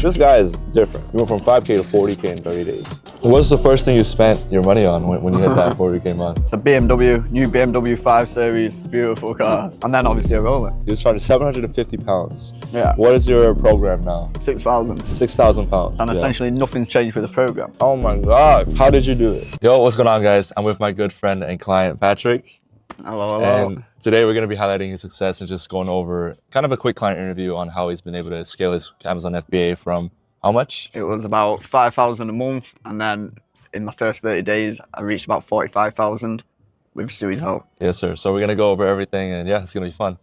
This guy is different. You went from 5K to 40K in 30 days. What's the first thing you spent your money on when you hit that 40K month? The BMW, new BMW 5 Series, beautiful car. And then obviously a Rolex. You started 750 pounds. Yeah. What is your program now? 6,000. 6,000 pounds. And essentially nothing's changed with the program. Oh my God. How did you do it? Yo, what's going on, guys? I'm with my good friend and client, Patrick. Hello, hello. And today we're going to be highlighting his success and just going over kind of a quick client interview on how he's been able to scale his Amazon FBA from how much? It was about 5,000 a month, and then in my first 30 days, I reached about 45,000 with Sui's help. Yes, sir. So we're going to go over everything, and yeah, it's going to be fun.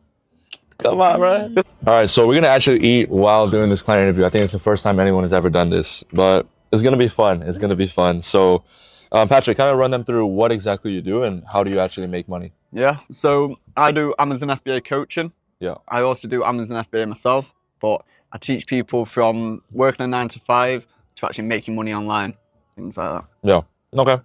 Come on, bro. All right, so we're going to actually eat while doing this client interview. I think it's the first time anyone has ever done this, but it's going to be fun. It's going to be fun. So, Patrick, kind of run them through what exactly you do and how do you actually make money? Yeah, so I do Amazon FBA coaching. Yeah. I also do Amazon FBA myself, but I teach people from working a 9 to 5 to actually making money online, things like that. Yeah. Okay.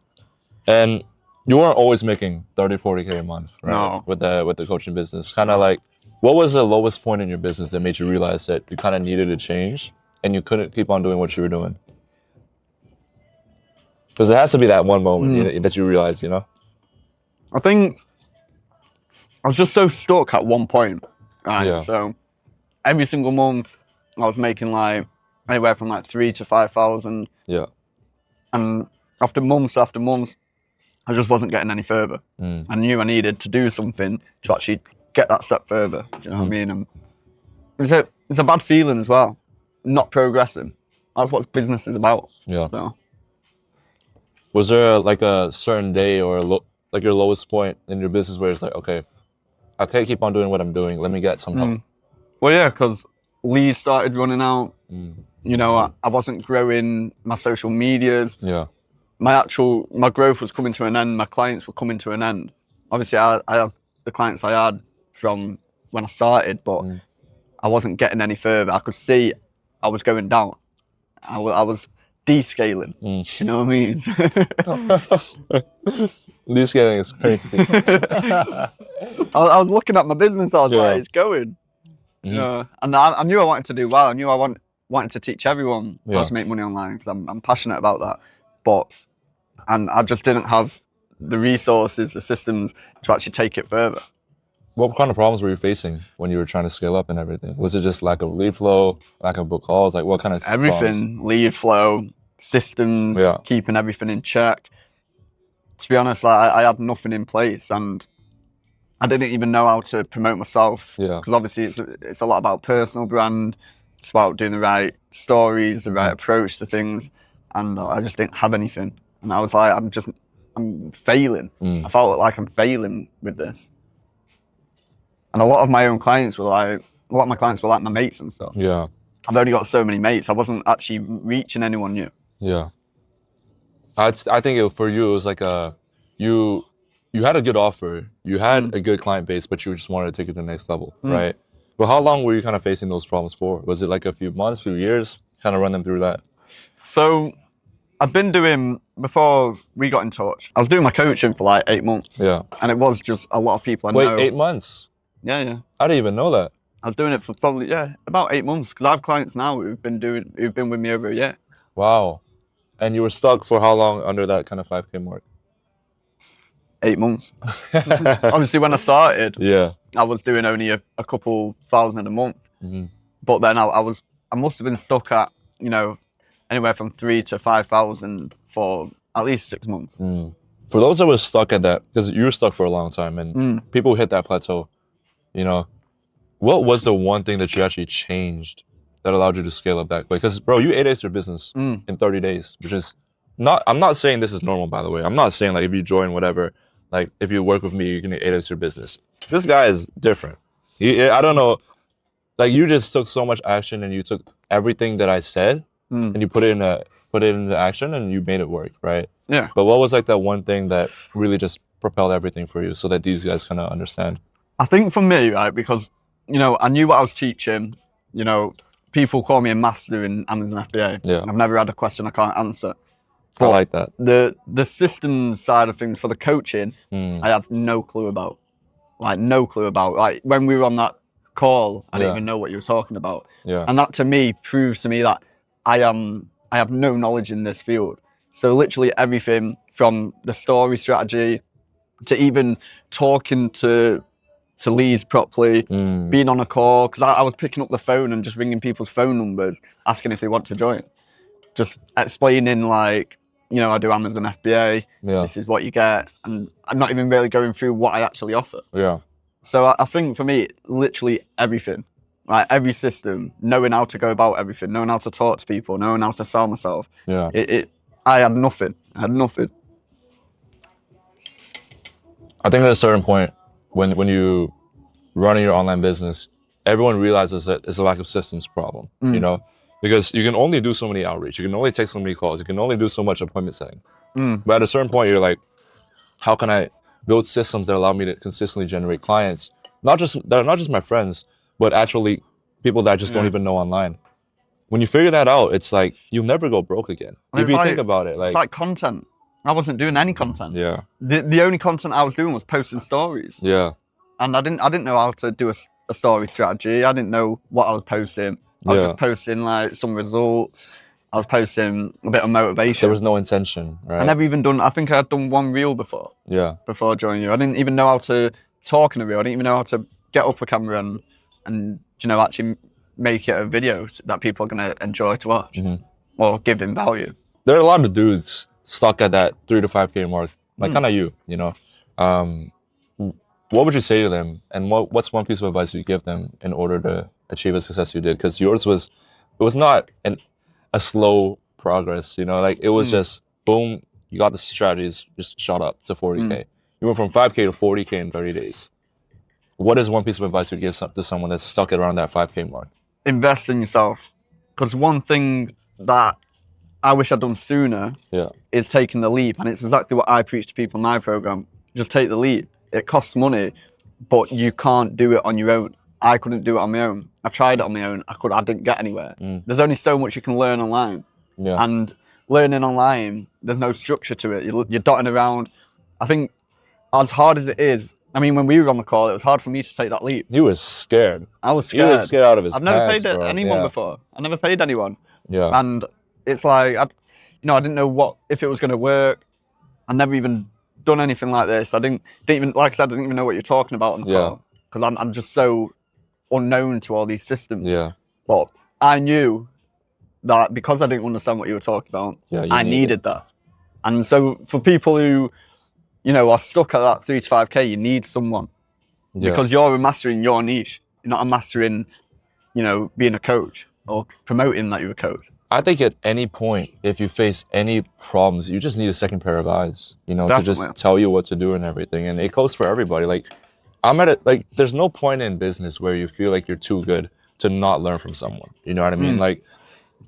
And you weren't always making 30, 40K a month, right? No. With the coaching business. Kind of like, what was the lowest point in your business that made you realize that you kind of needed to change and you couldn't keep on doing what you were doing? Because there has to be that one moment that you realize, you know? I think I was just so stuck at one point, right? Yeah. So every single month I was making like anywhere from like 3,000 to 5,000. Yeah. And after months, I just wasn't getting any further. I knew I needed to do something to actually get that step further. Do you know what I mean? And it's a bad feeling as well, not progressing. That's what business is about. Yeah. So. Was there like a certain day or like your lowest point in your business where it's like, okay, I can't keep on doing what I'm doing. Let me get some help. Well, yeah, because leads started running out. You know, I wasn't growing my social medias. Yeah. My growth was coming to an end. My clients were coming to an end. Obviously, I have the clients I had from when I started, but I wasn't getting any further. I could see I was going down. I was descaling. You know what I mean? Descaling is crazy. I was looking at my business. I was like, it's going. And I knew I wanted to do well. I knew I wanted to teach everyone how to make money online because I'm passionate about that. And I just didn't have the resources, the systems to actually take it further. What kind of problems were you facing when you were trying to scale up and everything? Was it just lack of lead flow, lack of book calls? Like what kind of everything, lead flow, systems, keeping everything in check. To be honest, like, I had nothing in place and I didn't even know how to promote myself. Yeah. Because obviously it's a lot about personal brand. It's about doing the right stories, the right approach to things. And I just didn't have anything. And I was like, I'm failing. I felt like I'm failing with this. And a lot of my clients were like my mates and stuff. Yeah. I've only got so many mates. I wasn't actually reaching anyone new. Yeah. I think for you, it was like you had a good offer. You had a good client base, but you just wanted to take it to the next level, right? But how long were you kind of facing those problems for? Was it like a few months, few years? Kind of run them through that. So I've been doing, before we got in touch, I was doing my coaching for like 8 months. Yeah. And it was just a lot of people I know. Wait, 8 months? Yeah. I didn't even know that. I was doing it for probably, about 8 months. Because I have clients now who've been with me over a year. Wow. And you were stuck for how long under that kind of 5K mark? 8 months. Obviously, when I started, I was doing only a couple thousand a month. But then I must have been stuck at, you know, anywhere from 3,000 to 5,000 for at least 6 months. For those that were stuck at that, because you were stuck for a long time, and people hit that plateau, you know, what was the one thing that you actually changed that allowed you to scale up that quick? Because, bro, you 8X your business in 30 days, which is I'm not saying this is normal, by the way. I'm not saying like if you join whatever, like if you work with me, you can 8X your business. This guy is different. I don't know, like you just took so much action and you took everything that I said and you put it into action and you made it work, right? Yeah. But what was like that one thing that really just propelled everything for you so that these guys kind of understand? I think for me, right, because, you know, I knew what I was teaching. You know, people call me a master in Amazon FBA. Yeah. I've never had a question I can't answer. But I like that. The system side of things for the coaching, I have no clue about. Like, no clue about. Like, when we were on that call, I didn't even know what you were talking about. Yeah. And that, to me, proves to me that I have no knowledge in this field. So literally everything from the story strategy to even talking to leads properly, being on a call, because I was picking up the phone and just ringing people's phone numbers, asking if they want to join. Just explaining like, you know, I do Amazon FBA, this is what you get, and I'm not even really going through what I actually offer. Yeah. So I think for me, literally everything, like every system, knowing how to go about everything, knowing how to talk to people, knowing how to sell myself. Yeah. I had nothing. I had nothing. I think at a certain point, when you running your online business, everyone realizes that it's a lack of systems problem, you know, because you can only do so many outreach, you can only take so many calls, you can only do so much appointment setting. But at a certain point, you're like, how can I build systems that allow me to consistently generate clients, not just my friends, but actually people that I just don't even know online. When you figure that out, it's like you'll never go broke again. If you think about it, it's like content. I wasn't doing any content. Yeah. The only content I was doing was posting stories. Yeah. And I didn't know how to do a story strategy. I didn't know what I was posting. I was just posting like some results. I was posting a bit of motivation. There was no intention, right? I never even done, I think I had done one reel before. Yeah. Before joining you. I didn't even know how to talk in a reel. I didn't even know how to get up a camera and you know, actually make it a video that people are going to enjoy to watch or give them value. There are a lot of dudes stuck at that 3 to 5K mark, like kind of you know. What would you say to them, and what's one piece of advice you give them in order to achieve the success you did? Because yours was not a slow progress, you know, like it was just boom, you got the strategies, just shot up to 40K. You went from 5K to 40K in 30 days. What is one piece of advice you give to someone that's stuck at around that 5K mark? Invest in yourself. Because one thing that I wish I'd done sooner is taking the leap. And it's exactly what I preach to people in my program. Just take the leap. It costs money, but you can't do it on your own. I couldn't do it on my own. I tried it on my own. I didn't get anywhere. There's only so much you can learn online. And learning online, there's no structure to it. You're dotting around. I think as hard as it is, I mean, when we were on the call, it was hard for me to take that leap. You were scared. I was scared. You were scared out of his I've never pants, paid bro. anyone before. I never paid anyone. Yeah. And it's like, I didn't know if it was going to work. I never even done anything like this. I didn't even, like I said, I didn't even know what you're talking about on the call. Because I'm just so unknown to all these systems. Yeah. But I knew that because I didn't understand what you were talking about, I needed that. And so for people who, you know, are stuck at that 3 to 5K, you need someone. Because you're mastering your niche. You're not mastering, you know, being a coach or promoting that you're a coach. I think at any point, if you face any problems, you just need a second pair of eyes, you know, to just tell you what to do and everything. And it goes for everybody. Like, I'm at it, like, there's no point in business where you feel like you're too good to not learn from someone. You know what I mean? Like,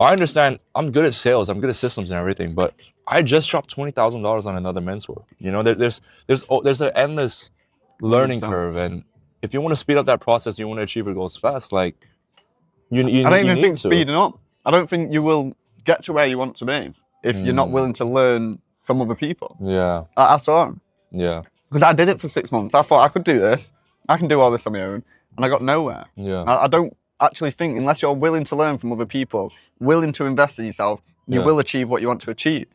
I understand I'm good at sales, I'm good at systems and everything, but I just dropped $20,000 on another mentor. You know, there's an endless learning curve. And if you want to speed up that process, you want to achieve your goals fast, like, I don't even think speeding up. I don't think you will get to where you want to be if you're not willing to learn from other people. Yeah. That's all. Yeah. Because I did it for 6 months. I thought I could do this. I can do all this on my own. And I got nowhere. Yeah. I don't actually think, unless you're willing to learn from other people, willing to invest in yourself, you will achieve what you want to achieve.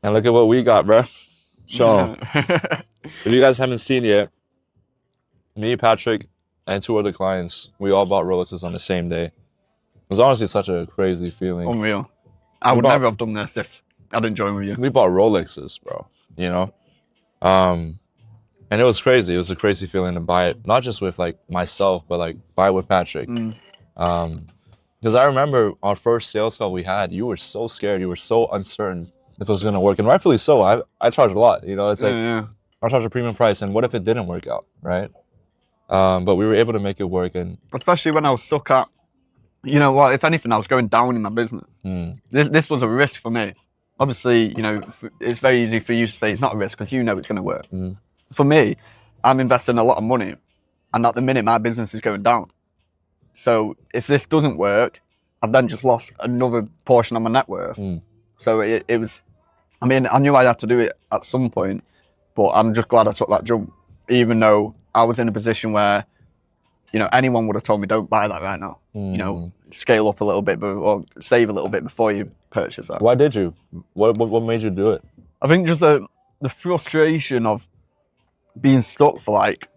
And look at what we got, bro. Show 'em. If you guys haven't seen yet, me, Patrick, and 2 other clients, we all bought Rolexes on the same day. It was honestly such a crazy feeling. Unreal. I would never have done this if I didn't join with you. We bought Rolexes, bro. You know? And it was crazy. It was a crazy feeling to buy it, not just with like myself, but like buy it with Patrick. Because I remember our first sales call we had, you were so scared. You were so uncertain if it was going to work. And rightfully so. I charge a lot. You know, it's like I charge a premium price. And what if it didn't work out, right? But we were able to make it work. And especially when I was stuck at, you know what, if anything, I was going down in my business. This was a risk for me. Obviously, you know, it's very easy for you to say it's not a risk because you know it's going to work. For me, I'm investing a lot of money, and at the minute, my business is going down. So if this doesn't work, I've then just lost another portion of my net worth. So it was, I mean, I knew I had to do it at some point, but I'm just glad I took that jump, even though I was in a position where you know, anyone would have told me don't buy that right now. You know, scale up a little bit, or save a little bit before you purchase that. Why did you? What made you do it? I think just the frustration of being stuck for like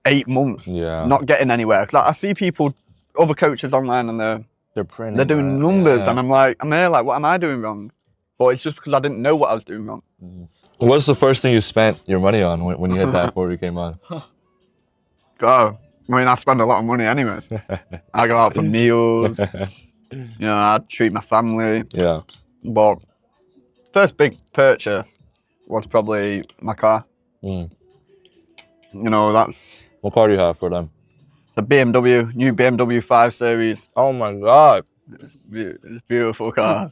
8 months, not getting anywhere. Cause I see people, other coaches online, and they're printing, they're doing numbers, and I'm there like, what am I doing wrong? But it's just because I didn't know what I was doing wrong. What's the first thing you spent your money on when you hit that before you came on? God, I mean, I spend a lot of money anyway. I go out for meals. You know, I treat my family. Yeah. But first big purchase was probably my car. You know, that's... What car do you have for them? The BMW, new BMW 5 Series. Oh my God. It's a beautiful car.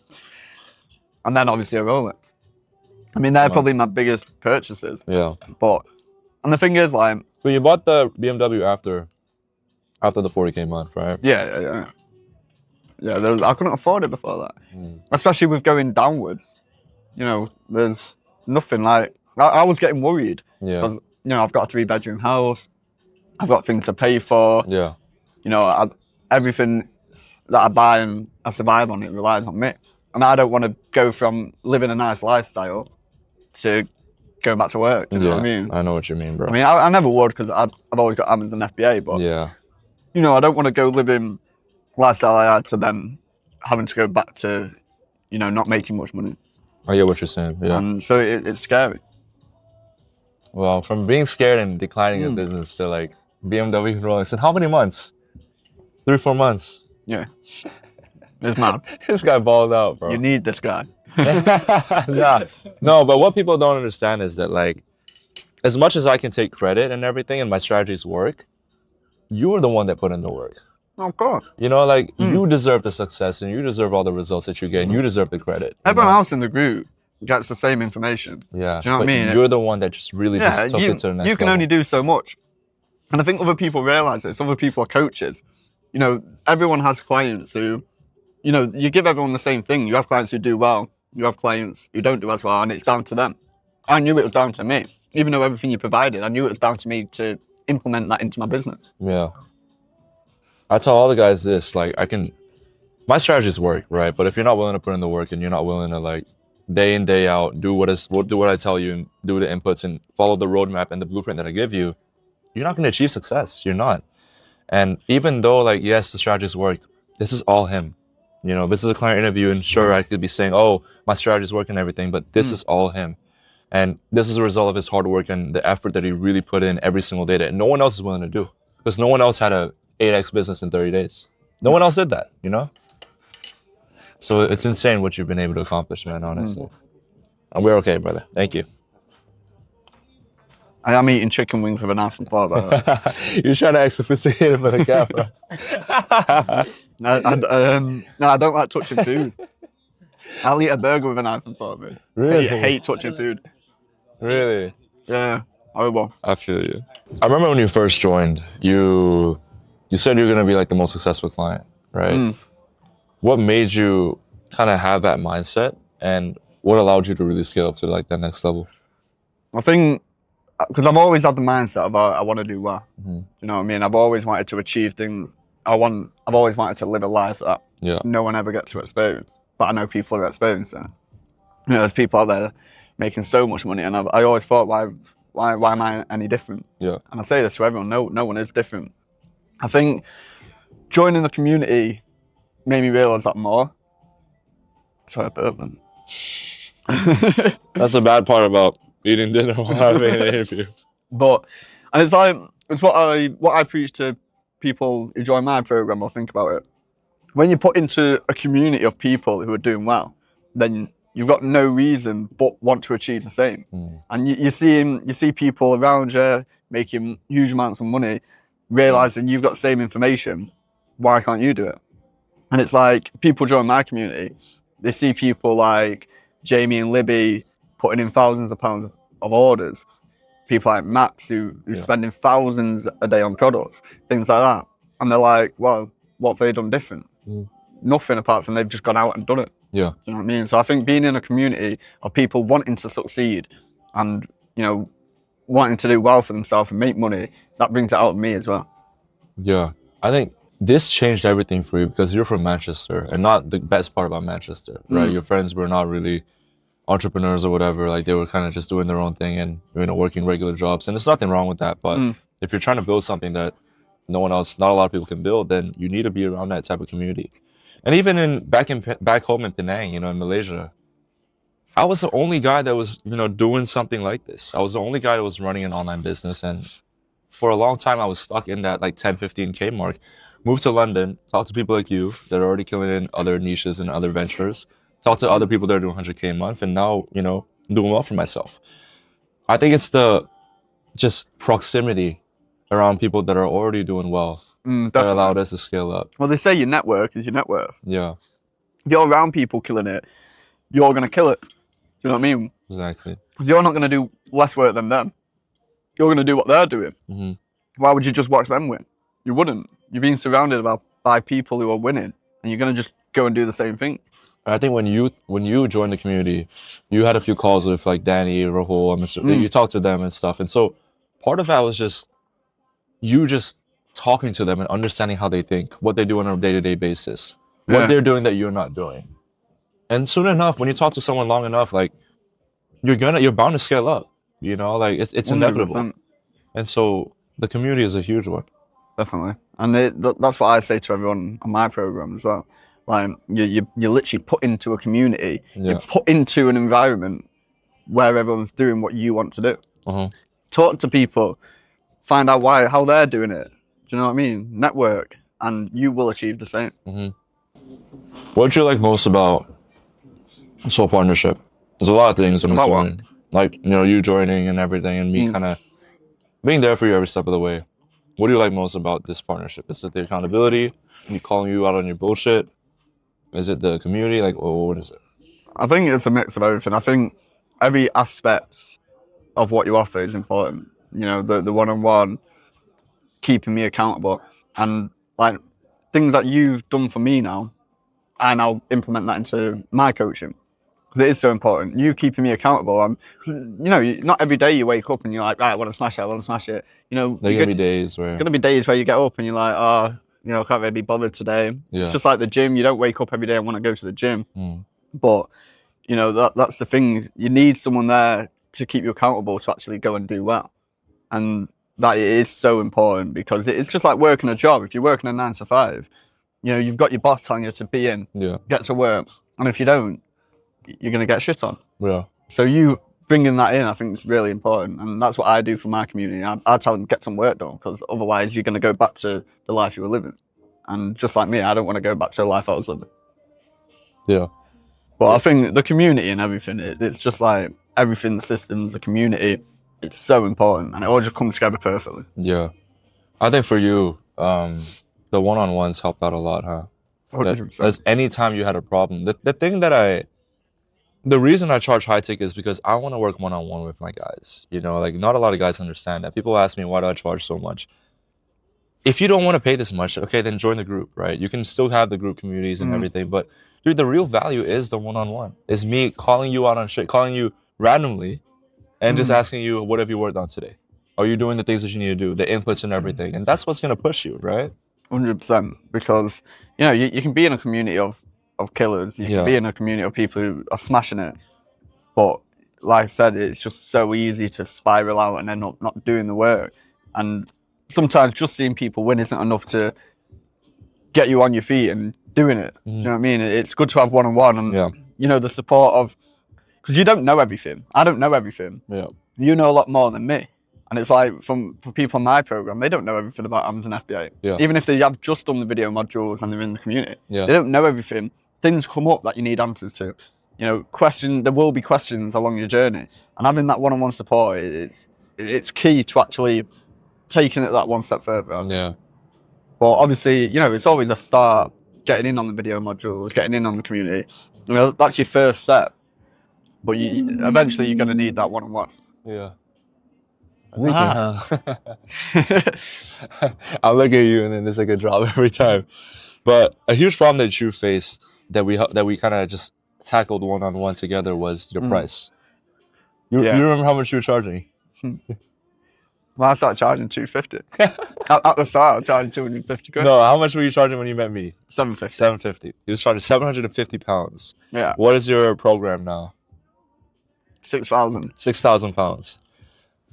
And then obviously a Rolex. I mean, they're probably my biggest purchases. Yeah. But, and the thing is, like... So you bought the BMW after the 40 came on, right? Yeah. Yeah, I couldn't afford it before that. Especially with going downwards. You know, there's nothing like... I was getting worried. Yeah. Because, you know, I've got a 3-bedroom house. I've got things to pay for. Yeah. You know, everything that I buy and I survive on, it relies on me. And I don't want to go from living a nice lifestyle to going back to work. You know what I mean? I know what you mean, bro. I mean, I never would, because I've always got Amazon FBA, but yeah, you know, I don't want to go living lifestyle I had to then having to go back to, you know, not making much money. I get what you're saying. Yeah. And so it's scary. Well, from being scared and declining a business to like BMW and Rolex, in how many months? 3-4 months. Yeah. It's mad. This guy balled out, bro. You need this guy. Yeah. No, but what people don't understand is that, like, as much as I can take credit and everything and my strategies work, you are the one that put in the work. Of course. You know, like, you deserve the success and you deserve all the results that you get and you deserve the credit. Everyone else in the group gets the same information. Yeah. Do you know what I mean? You're the one that just really just took it to the next level. You can only do so much. And I think other people realize this. Other people are coaches. You know, everyone has clients who, you know, you give everyone the same thing. You have clients who do well. You have clients who don't do as well, and it's down to them. I knew it was down to me. Even though everything you provided, I knew it was down to me to implement that into my business. Yeah. I tell all the guys this, like, my strategies work, right? But if you're not willing to put in the work and you're not willing to, like, day in, day out, do what I tell you and do the inputs and follow the roadmap and the blueprint that I give you, you're not going to achieve success. You're not. And even though, like, yes, the strategies worked, this is all him. You know, this is a client interview, and sure, I could be saying, oh, my strategies work and everything, but this is all him. And this is a result of his hard work and the effort that he really put in every single day that no one else is willing to do. Because no one else had a 8x business in 30 days. No one else did that, you know? So it's insane what you've been able to accomplish, man, honestly. And we're okay, brother. Thank you. I am eating chicken wings with a knife and fork, by the way. You're trying to act sophisticated for the camera. No, I don't like touching food. I'll eat a burger with a knife and fork, man. Really? I hate touching food. Really? Yeah, horrible. I feel you. I remember when you first joined, you said you were going to be like the most successful client, right? What made you kind of have that mindset, and what allowed you to really scale up to like that next level? I think, because I've always had the mindset of I want to do well. You know what I mean? I've always wanted to achieve things. I've always wanted to live a life that no one ever gets to experience. But I know people are experiencing it. You know, there's people out there making so much money, and I always thought, why am I any different? Yeah. And I say this to everyone, no one is different. I think joining the community made me realise that more. Sorry, I burped then. That's the bad part about eating dinner while having an interview. But, and it's like, it's what I preach to people who join my program or think about it. When you put into a community of people who are doing well, then you've got no reason but want to achieve the same. And you see people around you making huge amounts of money, realizing you've got the same information. Why can't you do it? And it's like, people join my community, they see people like Jamie and Libby putting in thousands of pounds of orders. People like Max who's spending thousands a day on products, things like that. And they're like, well, what have they done different? Nothing, apart from they've just gone out and done it. Yeah. You know what I mean? So I think being in a community of people wanting to succeed and, you know, wanting to do well for themselves and make money, that brings it out of me as well. Yeah. I think this changed everything for you because you're from Manchester, and not the best part about Manchester, right? Your friends were not really entrepreneurs or whatever. Like they were kind of just doing their own thing and working regular jobs, and there's nothing wrong with that. But if you're trying to build something that not a lot of people can build, then you need to be around that type of community. And even back home in Penang, in Malaysia, I was the only guy that was doing something like this. I was the only guy that was running an online business, and for a long time I was stuck in that like 10, 15K mark. Moved to London, talked to people like you that are already killing in other niches and other ventures. Talked to other people that are doing 100K a month, and now I'm doing well for myself. I think it's the just proximity around people that are already doing well that allowed us to scale up. Well, they say your network is your net worth. Yeah, If you're around people killing it, you're going to kill it. Do you know what I mean? exactly. You're not going to do less work than them. You're going to do what they're doing. Mm-hmm. Why would you just watch them win? You wouldn't. You're being surrounded by people who are winning, and you're going to just go and do the same thing. I think when you joined the community, you had a few calls with like Danny, Rahul, and Mr. You talked to them and stuff, and so part of that was just you just talking to them and understanding how they think, what they do on a day-to-day basis, what they're doing that you're not doing. And soon enough, when you talk to someone long enough, like you're bound to scale up. Like it's inevitable. 100%. And so the community is a huge one. Definitely, and that's what I say to everyone on my program as well. Like you're literally put into a community, you're put into an environment where everyone's doing what you want to do. Talk to people, find out how they're doing it. Do you know what I mean? Network, and you will achieve the same. What do you like most about Soul Partnership? There's a lot of things I'm doing, like you joining and everything, and me kind of being there for you every step of the way. What do you like most about this partnership? Is it the accountability? Me calling you out on your bullshit? Is it the community? Like, what is it? I think it's a mix of everything. I think every aspect of what you offer is important. The one-on-one, keeping me accountable, and like things that you've done for me now, I now implement that into my coaching. Because it is so important. You keeping me accountable. And, not every day you wake up and you're like, right, I want to smash it. There are going to be days where... going to be days where you get up and you're like, oh, I can't really be bothered today. Yeah. It's just like the gym. You don't wake up every day and want to go to the gym. But, that's the thing. You need someone there to keep you accountable to actually go and do well. And that is so important because it's just like working a job. If you're working a 9 to 5, you've got your boss telling you to be in, get to work. And if you don't, you're going to get shit on. Yeah. So you bringing that in, I think is really important. And that's what I do for my community. I tell them, get some work done, because otherwise you're going to go back to the life you were living. And just like me, I don't want to go back to the life I was living. Yeah. But I think the community and everything, it's just like everything, the systems, the community, it's so important. And it all just comes together perfectly. Yeah. I think for you, the one-on-ones helped out a lot, huh? 100%. As any time you had a problem. The reason I charge high ticket is because I want to work one-on-one with my guys. Like not a lot of guys understand that. People ask me, why do I charge so much? If you don't want to pay this much, okay, then join the group, right? You can still have the group communities and everything. But dude, the real value is the one-on-one. It's me calling you out on shit, calling you randomly and just asking you, what have you worked on today? Are you doing the things that you need to do, the inputs and everything? And that's what's going to push you, right? 100%. Because, you can be in a community of killers. You can be in a community of people who are smashing it. But like I said, it's just so easy to spiral out and end up not doing the work. And sometimes just seeing people win isn't enough to get you on your feet and doing it. You know what I mean? It's good to have one-on-one and, the support of... Because you don't know everything. I don't know everything. Yeah. You know a lot more than me. And it's like, for people on my program, they don't know everything about Amazon FBA. Yeah. Even if they have just done the video modules and they're in the community. Yeah. They don't know everything. Things come up that you need answers to. There will be questions along your journey. And having that one-on-one support, it's key to actually taking it that one step further. Yeah. But obviously, it's always a start, getting in on the video modules, getting in on the community. That's your first step. But eventually you're going to need that one-on-one. Yeah. I'm looking at you and then there's like a drop every time. But a huge problem that you faced that we kind of just tackled one-on-one together was your price. You remember how much you were charging? Well, I started charging 250. At the start, I was charging 250 quid. No, how much were you charging when you met me? 750. 750. He was charging 750 pounds. Yeah. What is your program now? 6,000. 6,000 pounds.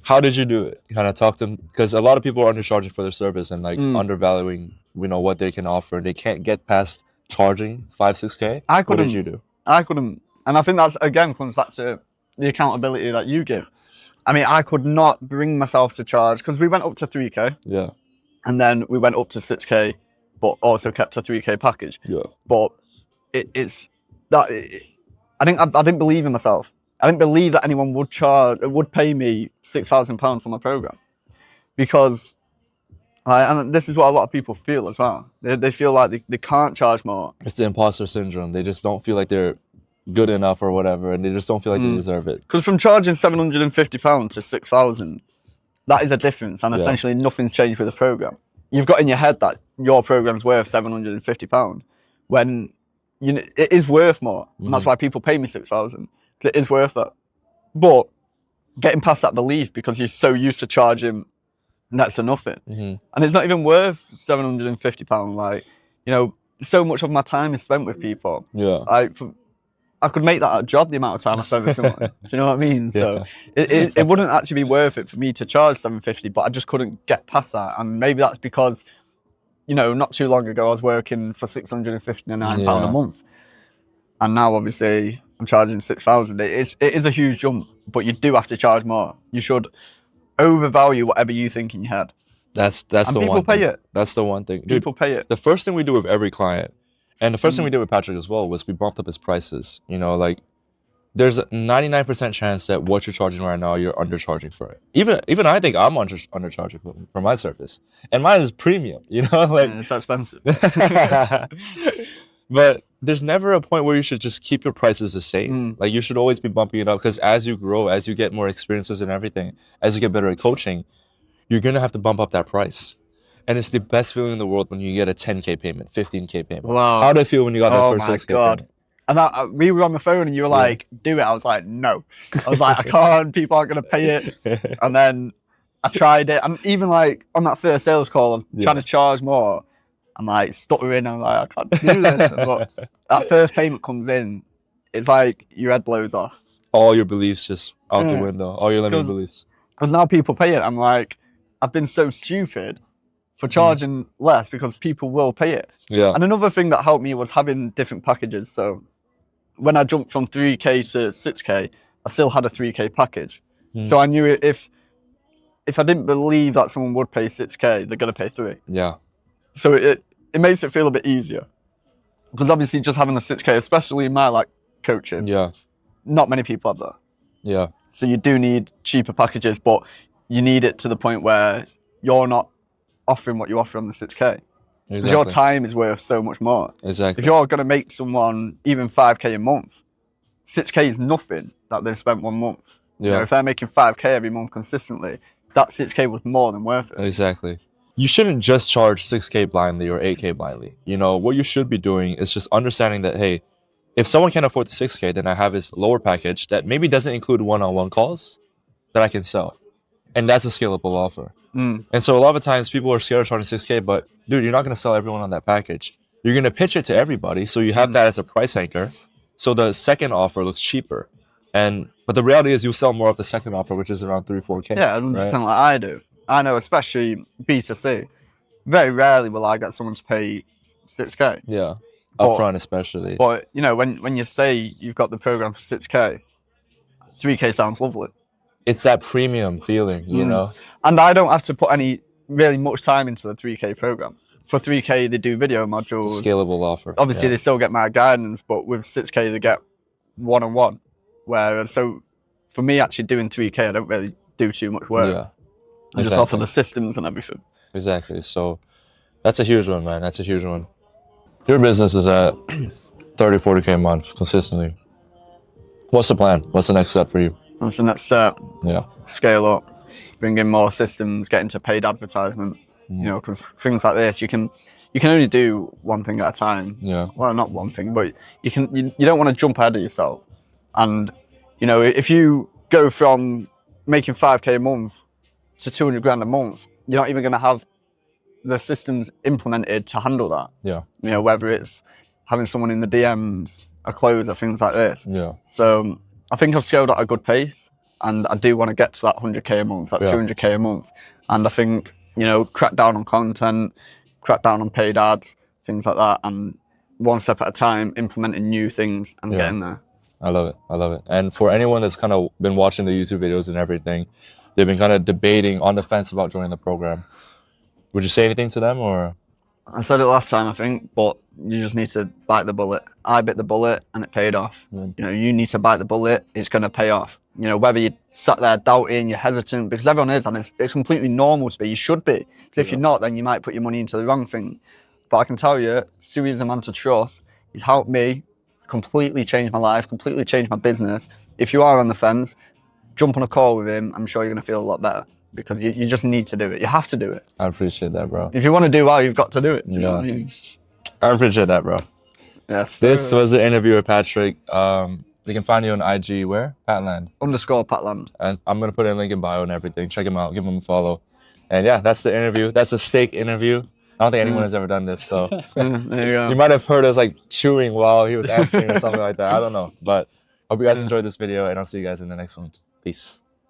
How did you do it? Kind of talk to them, because a lot of people are undercharging for their service and like undervaluing, what they can offer. They can't get past charging 5-6K. What did you do? I couldn't, and I think that's again comes back to the accountability that you give. I mean, I could not bring myself to charge because we went up to 3K. Yeah. And then we went up to 6K, but also kept a 3K package. Yeah. But I didn't believe in myself. I didn't believe that anyone would pay me £6,000 for my program, because, and this is what a lot of people feel as well. They feel like they can't charge more. It's the imposter syndrome. They just don't feel like they're good enough or whatever, and they just don't feel like they deserve it. Because from charging £750 to 6,000, that is a difference, and essentially nothing's changed with the program. You've got in your head that your program's worth £750 when it is worth more, and that's why people pay me 6,000. It is worth it. But getting past that belief, because you're so used to charging next to nothing, and it's not even worth £750. Like, so much of my time is spent with people. Yeah. I could make that a job, the amount of time I spend with someone. Do you know what I mean? So it wouldn't actually be worth it for me to charge $750, but I just couldn't get past that. And maybe that's because, not too long ago I was working for £659 a month, and now obviously I'm charging 6,000. It is a huge jump, but you do have to charge more. You should overvalue whatever you think in your head. That's the one thing. People pay it. That's the one thing. Dude, people pay it. The first thing we do with every client, and the first thing we did with Patrick as well, was we bumped up his prices. Like, there's a 99% chance that what you're charging right now, you're undercharging for it. Even I think I'm undercharging for my service, and mine is premium. Like, it's expensive. But there's never a point where you should just keep your prices the same. Like, you should always be bumping it up, because as you grow, as you get more experiences and everything, as you get better at coaching, you're gonna have to bump up that price. And it's the best feeling in the world when you get a 10K payment, 15K payment. Wow. How did it feel when you got that first 6K payment? And we were on the phone and you were like, do it. I was like, no. I was like, I can't. People aren't going to pay it. And then I tried it. And even like on that first sales call, I'm trying to charge more. I'm like stuttering. I'm like, I can't do this. But that first payment comes in, it's like your head blows off. All your beliefs just out the window. All your limiting beliefs. Because now people pay it. I'm like, I've been so stupid for charging less, because people will pay it. Yeah. And another thing that helped me was having different packages. So when I jumped from 3K to 6K, I still had a 3K package. So I knew if I didn't believe that someone would pay 6K, they're going to pay 3. Yeah. So it makes it feel a bit easier. Because obviously just having a 6K, especially in my coaching, not many people have that. Yeah. So you do need cheaper packages, but you need it to the point where you're not offering what you offer on the 6K. Because your time is worth so much more. Exactly. If you're going to make someone even 5K a month, 6K is nothing that they've spent 1 month. Yeah. If they're making 5K every month consistently, that 6K was more than worth it. Exactly. You shouldn't just charge 6K blindly or 8K blindly. What you should be doing is just understanding that, hey, if someone can't afford the 6K, then I have this lower package that maybe doesn't include one-on-one calls that I can sell. And that's a scalable offer. And so a lot of times people are scared of charging 6K, but dude, you're not going to sell everyone on that package. You're going to pitch it to everybody, so you have that as a price anchor. So the second offer looks cheaper. But the reality is you sell more of the second offer, which is around 3-4K. Yeah, right? Like I do. I know, especially B2C. Very rarely will I get someone to pay 6K. Yeah, upfront especially. But, when you say you've got the program for 6K, 3K sounds lovely. It's that premium feeling, And I don't have to put really much time into the 3K program. For 3K, they do video modules. Scalable offer. Obviously, they still get my guidance, but with 6K, they get one-on-one. So for me, actually doing 3K, I don't really do too much work. Yeah. I just offer the systems and everything. Exactly. So that's a huge one, man. That's a huge one. Your business is at 30-40K a month consistently. What's the plan? What's the next step for you? What's the next step? Yeah. Scale up, bring in more systems, get into paid advertisement. Because things like this, you can only do one thing at a time. Yeah. Well, not one thing, but you don't want to jump ahead of yourself. And if you go from making 5K a month to 200 grand a month, you're not even going to have the systems implemented to handle that. Yeah. You know, whether it's having someone in the DMs, a closer, things like this. Yeah. So I think I've scaled at a good pace, and I do want to get to that 100k a month, that 200k a month. And I think, you know, crack down on content, crack down on paid ads, things like that, and one step at a time, implementing new things and getting there. I love it. I love it. And for anyone that's kind of been watching the YouTube videos and everything, they've been kind of debating on the fence about joining the program. Would you say anything to them, or? I said it last time, I think, but you just need to bite the bullet. I bit the bullet and it paid off. You know, you need to bite the bullet, it's going to pay off. You know, whether you sat there doubting, you're hesitant, because everyone is, and it's completely normal to be. You should be. Because if you're not, then you might put your money into the wrong thing. But I can tell you, Suey is a man to trust. He's helped me completely change my life, completely change my business. If you are on the fence, jump on a call with him. I'm sure you're going to feel a lot better, because you just need to do it. You have to do it. I appreciate that, bro. If you want to do well, you've got to do it. You know what I mean? I appreciate that, bro. Yes. This was the interview with Patrick. They can find you on IG, where? Patland. _Patland. And I'm going to put in a link in bio and everything. Check him out. Give him a follow. And yeah, that's the interview. That's a steak interview. I don't think anyone has ever done this, so. There you go. You might have heard us like chewing while he was answering or something like that. I don't know. But hope you guys enjoyed this video, and I'll see you guys in the next one. Peace.